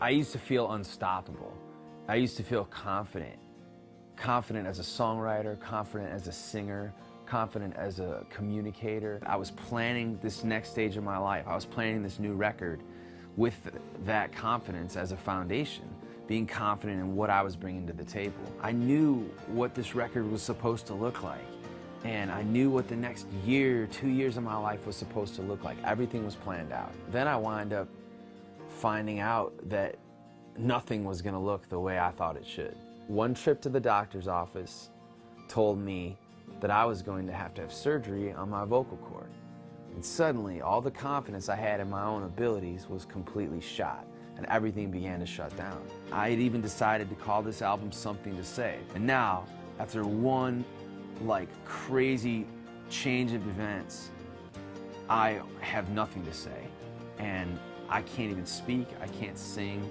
I used to feel unstoppable. I used to feel confident. Confident as a songwriter, confident as a singer, confident as a communicator. I was planning this next stage of my life. I was planning this new record with that confidence as a foundation, being confident in what I was bringing to the table. I knew what this record was supposed to look like, and I knew what the next year, 2 years of my life was supposed to look like. Everything was planned out. Then I wind up finding out that nothing was gonna look the way I thought it should. One trip to the doctor's office told me that I was going to have surgery on my vocal cord. And suddenly, all the confidence I had in my own abilities was completely shot, and everything began to shut down. I had even decided to call this album Something to Say. And now, after one crazy change of events, I have nothing to say. And I can't even speak, I can't sing,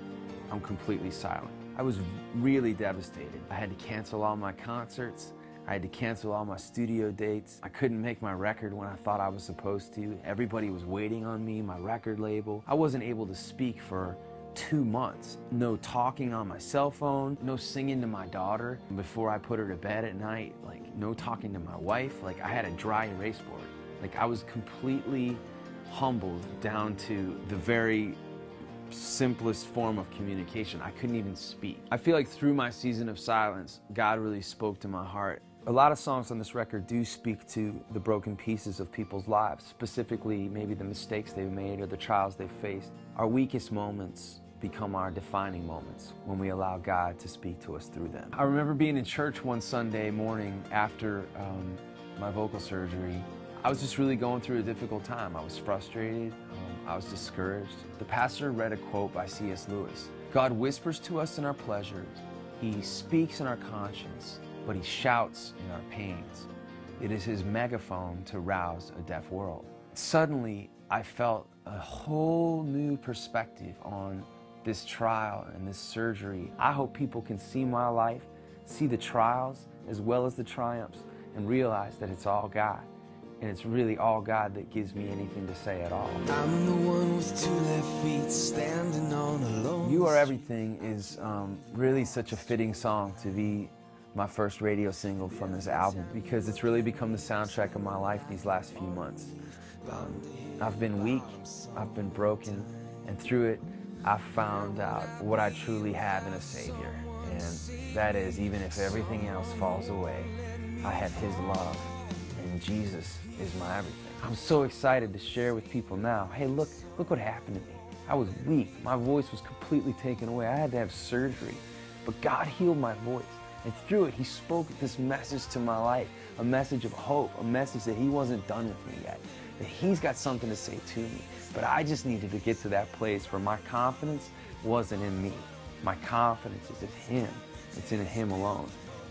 I'm completely silent. I was really devastated. I had to cancel all my concerts, I had to cancel all my studio dates. I couldn't make my record when I thought I was supposed to. Everybody was waiting on me, my record label. I wasn't able to speak for 2 months. No talking on my cell phone, no singing to my daughter before I put her to bed at night, no talking to my wife. I had a dry erase board. I was completely humbled down to the very simplest form of communication. I couldn't even speak. I feel like through my season of silence, God really spoke to my heart. A lot of songs on this record do speak to the broken pieces of people's lives, specifically maybe the mistakes they've made or the trials they've faced. Our weakest moments become our defining moments when we allow God to speak to us through them. I remember being in church one Sunday morning after my vocal surgery. I was just really going through a difficult time. I was frustrated, I was discouraged. The pastor read a quote by C.S. Lewis. God whispers to us in our pleasures, He speaks in our conscience, but He shouts in our pains. It is His megaphone to rouse a deaf world. Suddenly, I felt a whole new perspective on this trial and this surgery. I hope people can see my life, see the trials as well as the triumphs, and realize that it's all God. And it's really all God that gives me anything to say at all. I'm the one with 2 left feet standing on a lone. You Are Everything is really such a fitting song to be my first radio single from this album, because it's really become the soundtrack of my life these last few months. I've been weak, I've been broken, and through it, I've found out what I truly have in a Savior. And that is, even if everything else falls away, I have His love, and Jesus is my everything. I'm so excited to share with people now. Hey, look what happened to me. I was weak. My voice was completely taken away. I had to have surgery, but God healed my voice. And through it, He spoke this message to my life, a message of hope, a message that He wasn't done with me yet, that He's got something to say to me. But I just needed to get to that place where my confidence wasn't in me. My confidence is in Him. It's in Him alone.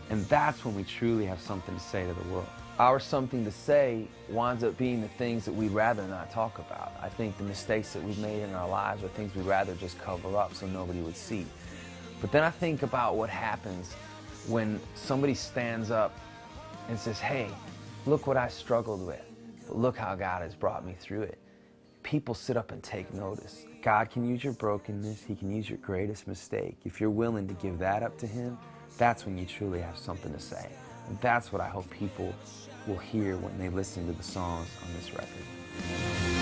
And that's when we truly have something to say to the world. Our something to say winds up being the things that we'd rather not talk about. I think the mistakes that we've made in our lives are things we'd rather just cover up so nobody would see. But then I think about what happens when somebody stands up and says, hey, look what I struggled with, but look how God has brought me through it. People sit up and take notice. God can use your brokenness. He can use your greatest mistake. If you're willing to give that up to Him, that's when you truly have something to say. And that's what I hope people will hear when they listen to the songs on this record.